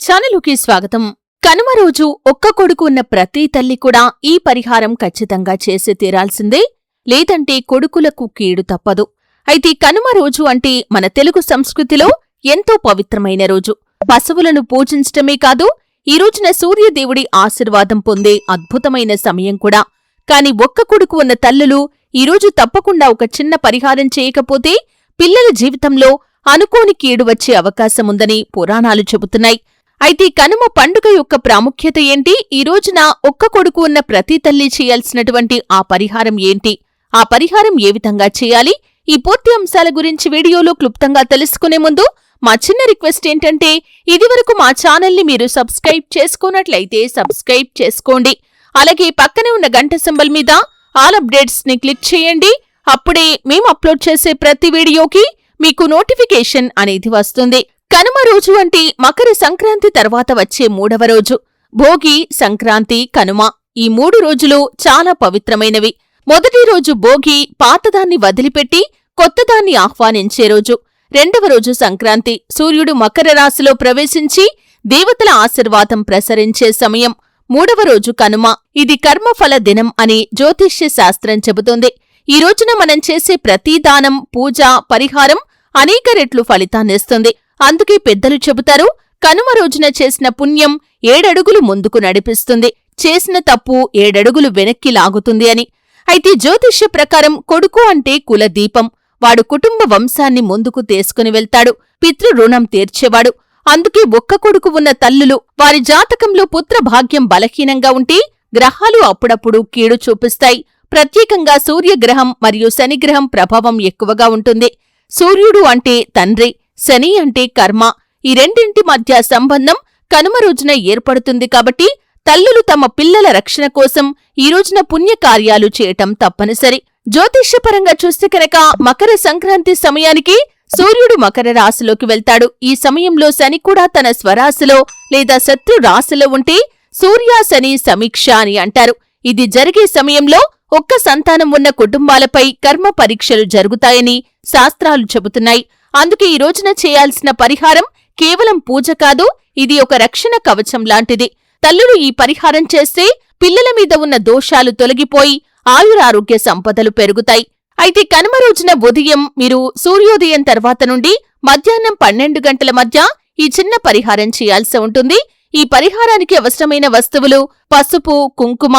ఛానలుకి స్వాగతం. కనుమ రోజు ఒక్క కొడుకు ఉన్న ప్రతి తల్లి కూడా ఈ పరిహారం ఖచ్చితంగా చేసి తీరాల్సిందే, లేదంటే కొడుకులకు కీడు తప్పదు. అయితే కనుమ రోజు అంటే మన తెలుగు సంస్కృతిలో ఎంతో పవిత్రమైన రోజు. పశువులను పూజించటమే కాదు, ఈ రోజున సూర్యదేవుడి ఆశీర్వాదం పొందే అద్భుతమైన సమయం కూడా. కాని ఒక్క కొడుకు ఉన్న తల్లులు ఈరోజు తప్పకుండా ఒక చిన్న పరిహారం చేయకపోతే పిల్లల జీవితంలో అనుకోని కీడు వచ్చే అవకాశముందని పురాణాలు చెబుతున్నాయి. అయితే కనుమ పండుగ యొక్క ప్రాముఖ్యత ఏంటి? ఈ రోజున ఒక్క కొడుకు ఉన్న ప్రతి తల్లి చేయాల్సినటువంటి ఆ పరిహారం ఏంటి? ఆ పరిహారం ఏ విధంగా చేయాలి? ఈ పూర్తి అంశాల గురించి వీడియోలో క్లుప్తంగా తెలుసుకునే ముందు మా చిన్న రిక్వెస్ట్ ఏంటంటే, ఇదివరకు మా ఛానల్ని మీరు సబ్స్క్రైబ్ చేసుకున్నట్లయితే సబ్స్క్రైబ్ చేసుకోండి. అలాగే పక్కనే ఉన్న గంట సింబల్ మీద ఆల్ అప్డేట్స్ ని క్లిక్ చేయండి. అప్పుడే మేము అప్లోడ్ చేసే ప్రతి వీడియోకి మీకు నోటిఫికేషన్ అనేది వస్తుంది. కనుమ రోజు అంటే మకర సంక్రాంతి తర్వాత వచ్చే మూడవ రోజు. భోగి, సంక్రాంతి, కనుమ ఈ 3 రోజులు చాలా పవిత్రమైనవి. మొదటి రోజు భోగి, పాతదాన్ని వదిలిపెట్టి కొత్తదాన్ని ఆహ్వానించే రోజు. రెండవ రోజు సంక్రాంతి, సూర్యుడు మకర రాశిలో ప్రవేశించి దేవతల ఆశీర్వాదం ప్రసరించే సమయం. మూడవ రోజు కనుమ, ఇది కర్మఫల దినం అని జ్యోతిష్య శాస్త్రం చెబుతుంది. ఈ రోజున మనం చేసే ప్రతి దానం, పూజ, పరిహారం అనేక రెట్లు ఫలితాన్నిస్తుంది. అందుకే పెద్దలు చెబుతారు, కనుమ రోజున చేసిన పుణ్యం 7 అడుగులు ముందుకు నడిపిస్తుంది, చేసిన తప్పు 7 అడుగులు వెనక్కి లాగుతుంది అని. అయితే జ్యోతిష్య ప్రకారం కొడుకు అంటే కులదీపం. వాడు కుటుంబ వంశాన్ని ముందుకు తీసుకుని వెళ్తాడు, పితృ రుణం తీర్చేవాడు. అందుకే ఒక్క కొడుకు ఉన్న తల్లులు వారి జాతకంలో పుత్ర భాగ్యం బలహీనంగా ఉంటే గ్రహాలు అప్పుడప్పుడు కీడు చూపిస్తాయి. ప్రత్యేకంగా సూర్యగ్రహం మరియు శనిగ్రహం ప్రభావం ఎక్కువగా ఉంటుంది. సూర్యుడు అంటే తండ్రి, శని అంటే కర్మ. ఈ రెండింటి మధ్య సంబంధం కనుమ రోజున ఏర్పడుతుంది. కాబట్టి తల్లులు తమ పిల్లల రక్షణ కోసం ఈ రోజున పుణ్యకార్యాలు చేయటం తప్పనిసరి. జ్యోతిష్యపరంగా చూస్తే కనుక మకర సంక్రాంతి సమయానికి సూర్యుడు మకర రాశిలోకి వెళ్తాడు. ఈ సమయంలో శని కూడా తన స్వరాశిలో లేదా శత్రు రాశిలో ఉంటే సూర్య శని సమీక్ష అని అంటారు. ఇది జరిగే సమయంలో ఒక్క సంతానం ఉన్న కుటుంబాలపై కర్మ పరీక్షలు జరుగుతాయని శాస్త్రాలు చెబుతున్నాయి. అందుకే ఈ రోజున చేయాల్సిన పరిహారం కేవలం పూజ కాదు, ఇది ఒక రక్షణ కవచం లాంటిది. తల్లులు ఈ పరిహారం చేస్తే పిల్లల మీద ఉన్న దోషాలు తొలగిపోయి ఆయురారోగ్య సంపదలు పెరుగుతాయి. అయితే కనుమ రోజున ఉదయం మీరు సూర్యోదయం తర్వాత నుండి మధ్యాహ్నం 12 గంటల మధ్య ఈ చిన్న పరిహారం చేయాల్సి ఉంటుంది. ఈ పరిహారానికి అవసరమైన వస్తువులు పసుపు, కుంకుమ,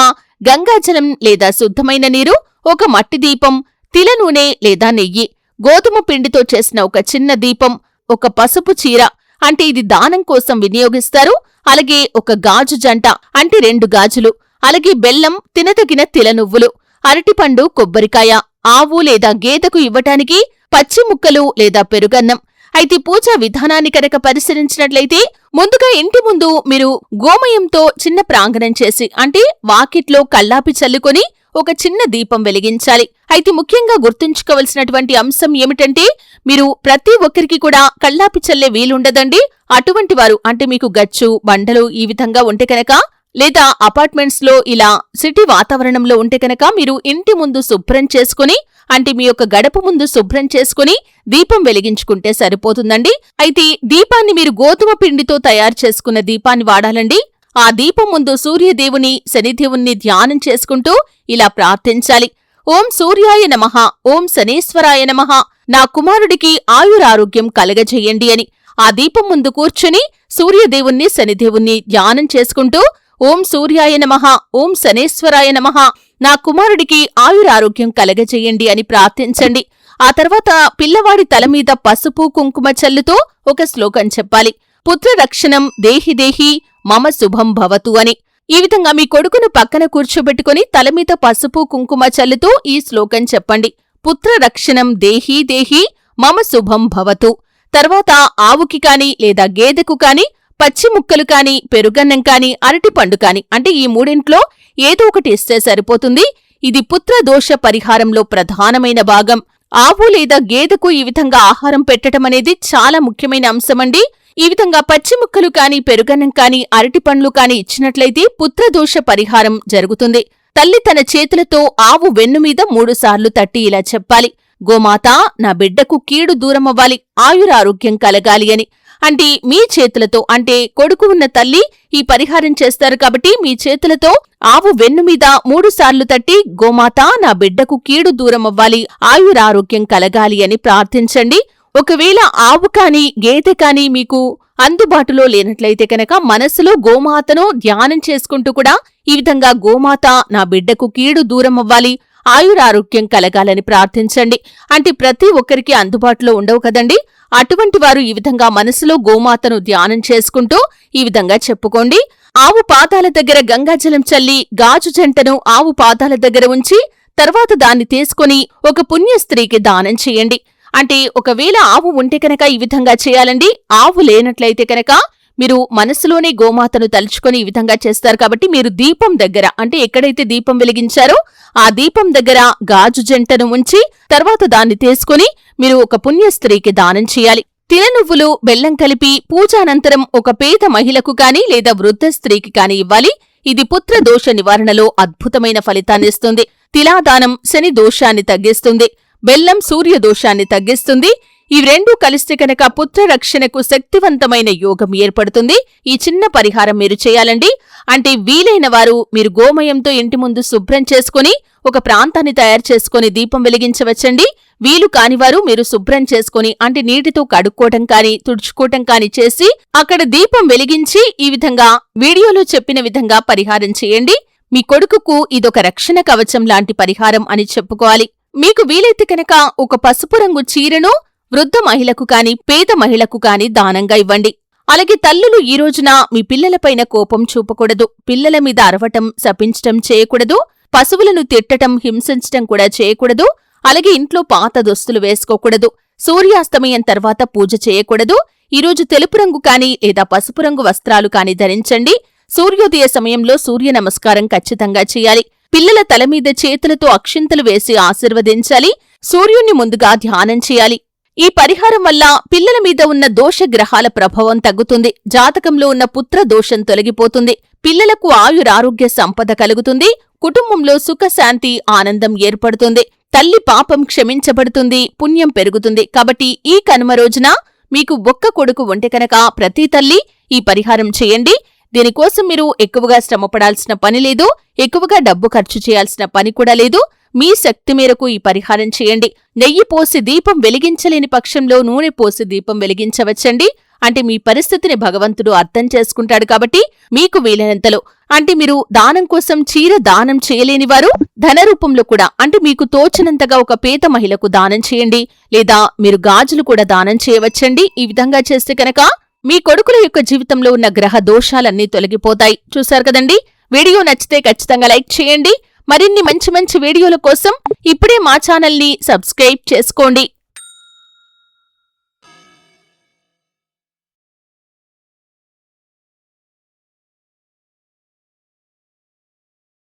గంగాజలం లేదా శుద్ధమైన నీరు, ఒక మట్టి దీపం, తిల నూనె లేదా నెయ్యి, గోధుమ పిండితో చేసిన ఒక చిన్న దీపం, ఒక పసుపు చీర అంటే ఇది దానం కోసం వినియోగిస్తారు. అలాగే ఒక గాజు జంట అంటే 2 గాజులు, అలాగే బెల్లం, తినదగిన తిల నువ్వులు, అరటిపండు, కొబ్బరికాయ, ఆవు లేదా గేదెకు ఇవ్వటానికి పచ్చి ముక్కలు లేదా పెరుగన్నం. అయితే పూజా విధానాన్ని కనుక పరిశీలించినట్లయితే ముందుగా ఇంటి ముందు మీరు గోమయంతో చిన్న ప్రాంగణం చేసి అంటే వాకిట్లో కల్లాపి చల్లుకొని ఒక చిన్న దీపం వెలిగించాలి. అయితే ముఖ్యంగా గుర్తుంచుకోవలసినటువంటి అంశం ఏమిటంటే, మీరు ప్రతి ఒక్కరికి కూడా కల్లాపి చల్లే వీలుండదండి. అటువంటి వారు అంటే మీకు గచ్చు, బండలు ఈ విధంగా ఉంటే కనుక, లేదా అపార్ట్మెంట్స్ లో ఇలా సిటీ వాతావరణంలో ఉంటే కనుక మీరు ఇంటి ముందు శుభ్రం చేసుకుని అంటే మీ యొక్క గడప ముందు శుభ్రం చేసుకుని దీపం వెలిగించుకుంటే సరిపోతుందండి. అయితే దీపాన్ని మీరు గోధుమ పిండితో తయారు చేసుకున్న దీపాన్ని వాడాలండి. ఆ దీపం ముందు సూర్యదేవుని, శనిదేవుణ్ణి ధ్యానం చేసుకుంటూ ఇలా ప్రార్థించాలి. ఓం సూర్యాయ నమః, ఓం శనేశ్వరాయ నమః, నా కుమారుడికి ఆయురారోగ్యం కలగజేయండి అని ఆ దీపం ముందు కూర్చుని సూర్యదేవుణ్ణి, శనిదేవుణ్ణి ధ్యానం చేసుకుంటూ ఓం సూర్యాయ నమః, ఓం శనేశ్వరాయ నమః, నా కుమారుడికి ఆయురారోగ్యం కలగజేయండి అని ప్రార్థించండి. ఆ తర్వాత పిల్లవాడి తలమీద పసుపు, కుంకుమ చల్లుతో ఒక శ్లోకం చెప్పాలి. పుత్రరక్షణం దేహి దేహి మమ శుభం భవతు అని. ఈ విధంగా మీ కొడుకును పక్కన కూర్చోబెట్టుకుని తలమీద పసుపు, కుంకుమ చల్లుతూ ఈ శ్లోకం చెప్పండి. పుత్రరక్షణం దేహి దేహి మమ శుభం భవతు. తర్వాత ఆవుకి కాని లేదా గేదెకు కాని పచ్చి ముక్కలు కాని, పెరుగన్నం కాని, అరటిపండు కాని అంటే ఈ 3 ఏదో ఒకటి ఇస్తే సరిపోతుంది. ఇది పుత్రదోష పరిహారంలో ప్రధానమైన భాగం. ఆవు లేదా గేదెకు ఈ విధంగా ఆహారం పెట్టడం అనేది చాలా ముఖ్యమైన అంశమండి. ఈ విధంగా పచ్చి ముక్కలు కాని, పెరుగన్నం కాని, అరటిపండ్లు కాని ఇచ్చినట్లయితే పుత్రదోష పరిహారం జరుగుతుంది. తల్లి తన చేతులతో ఆవు వెన్నుమీద 3 సార్లు తట్టి ఇలా చెప్పాలి. గోమాత, నా బిడ్డకు కీడు దూరమవ్వాలి, ఆయురారోగ్యం కలగాలి అని. అంటే మీ చేతులతో, అంటే కొడుకు ఉన్న తల్లి ఈ పరిహారం చేస్తారు కాబట్టి మీ చేతులతో ఆవు వెన్ను మీద 3 సార్లు తట్టి, గోమాత నా బిడ్డకు కీడు దూరమవ్వాలి, ఆయురారోగ్యం కలగాలి అని ప్రార్థించండి. ఒకవేళ ఆవు కాని గేదె కాని మీకు అందుబాటులో లేనట్లయితే కనుక మనసులో గోమాతను ధ్యానం చేసుకుంటూ కూడా ఈ విధంగా గోమాత నా బిడ్డకు కీడు దూరమవ్వాలి, ఆయురారోగ్యం కలగాలని ప్రార్థించండి. అంటే ప్రతి ఒక్కరికి అందుబాటులో ఉండవు కదండి. అటువంటి వారు ఈ విధంగా మనసులో గోమాతను ధ్యానం చేసుకుంటూ ఈ విధంగా చెప్పుకోండి. ఆవు పాదాల దగ్గర గంగాజలం చల్లి గాజు జంటను ఆవు పాదాల దగ్గర ఉంచి తర్వాత దాన్ని తీసుకుని ఒక పుణ్య స్త్రీకి దానం చేయండి. అంటే ఒకవేళ ఆవు ఉంటే కనుక ఈ విధంగా చేయాలండి. ఆవు లేనట్లయితే కనుక మీరు మనసులోనే గోమాతను తలుచుకొని ఈ విధంగా చేస్తారు కాబట్టి మీరు దీపం దగ్గర, అంటే ఎక్కడైతే దీపం వెలిగించారో ఆ దీపం దగ్గర గాజు జంటను ఉంచి తర్వాత దాన్ని తీసుకుని మీరు ఒక పుణ్య స్త్రీకి దానం చేయాలి. తిననువ్వులు బెల్లం కలిపి పూజానంతరం ఒక పేద మహిళకు కాని లేదా వృద్ధ స్త్రీకి కాని ఇవ్వాలి. ఇది పుత్ర దోష నివారణలో అద్భుతమైన ఫలితాన్నిస్తుంది. తిలాదానం శని దోషాన్ని తగ్గిస్తుంది, బెల్లం సూర్య దోషాన్ని తగ్గిస్తుంది. ఇవి రెండూ కలిస్తే కనుక పుత్ర రక్షణకు శక్తివంతమైన యోగం ఏర్పడుతుంది. ఈ చిన్న పరిహారం మీరు చేయాలండి. అంటే వీలైన వారు మీరు గోమయంతో ఇంటి ముందు శుభ్రం చేసుకుని ఒక ప్రాంతాన్ని తయారు చేసుకుని దీపం వెలిగించవచ్చండి. వీలు కానివారు మీరు శుభ్రం చేసుకుని అంటే నీటితో కడుక్కోవటం కాని తుడుచుకోవటం కాని చేసి అక్కడ దీపం వెలిగించి ఈ విధంగా వీడియోలో చెప్పిన విధంగా పరిహారం చేయండి. మీ కొడుకుకు ఇదొక రక్షణ కవచం లాంటి పరిహారం అని చెప్పుకోవాలి. మీకు వీలైతే కనుక ఒక పసుపు రంగు చీరను వృద్ధ మహిళకు కాని పేద మహిళకు కాని దానంగా ఇవ్వండి. అలాగే తల్లులు ఈ రోజున మీ పిల్లలపైన కోపం చూపకూడదు, పిల్లల మీద అరవటం శపించటం చేయకూడదు, పశువులను తిట్టటం హింసించటం కూడా చేయకూడదు. అలాగే ఇంట్లో పాత దుస్తులు వేసుకోకూడదు, సూర్యాస్తమయం తర్వాత పూజ చేయకూడదు. ఈరోజు తెలుపు రంగు కాని లేదా పసుపు రంగు వస్త్రాలు కాని ధరించండి. సూర్యోదయ సమయంలో సూర్య నమస్కారం ఖచ్చితంగా చేయాలి. పిల్లల తలమీద చేతులతో అక్షింతలు వేసి ఆశీర్వదించాలి. సూర్యుణ్ణి ముందుగా ధ్యానం చేయాలి. ఈ పరిహారం వల్ల పిల్లల మీద ఉన్న దోషగ్రహాల ప్రభావం తగ్గుతుంది. జాతకంలో ఉన్న పుత్ర దోషం తొలగిపోతుంది. పిల్లలకు ఆయురారోగ్య సంపద కలుగుతుంది. కుటుంబంలో సుఖశాంతి ఆనందం ఏర్పడుతుంది. తల్లి పాపం క్షమించబడుతుంది, పుణ్యం పెరుగుతుంది. కాబట్టి ఈ కనుమ రోజున మీకు ఒక్క కొడుకు ఉంటే కనుక ప్రతి తల్లి ఈ పరిహారం చేయండి. దీనికోసం మీరు ఎక్కువగా శ్రమపడాల్సిన పని లేదు, ఎక్కువగా డబ్బు ఖర్చు చేయాల్సిన పని కూడా లేదు. మీ శక్తి మేరకు ఈ పరిహారం చేయండి. నెయ్యి పోసి దీపం వెలిగించలేని పక్షంలో నూనె పోసి దీపం వెలిగించవచ్చండి. అంటే మీ పరిస్థితిని భగవంతుడు అర్థం చేసుకుంటాడు కాబట్టి మీకు వీలైనంతలో, అంటే మీరు దానం కోసం చీర దానం చేయలేని వారు ధన రూపంలో కూడా, అంటే మీకు తోచినంతగా ఒక పేద మహిళకు దానం చేయండి. లేదా మీరు గాజులు కూడా దానం చేయవచ్చండి. ఈ విధంగా చేస్తే కనుక మీ కొడుకుల యొక్క జీవితంలో ఉన్న గ్రహ దోషాలన్నీ తొలగిపోతాయి. చూశారు కదండి. వీడియో నచ్చితే ఖచ్చితంగా లైక్ చేయండి. మరిన్ని మంచి మంచి వీడియోల కోసం ఇప్పుడే మా ఛానల్ని సబ్స్క్రైబ్ చేసుకోండి.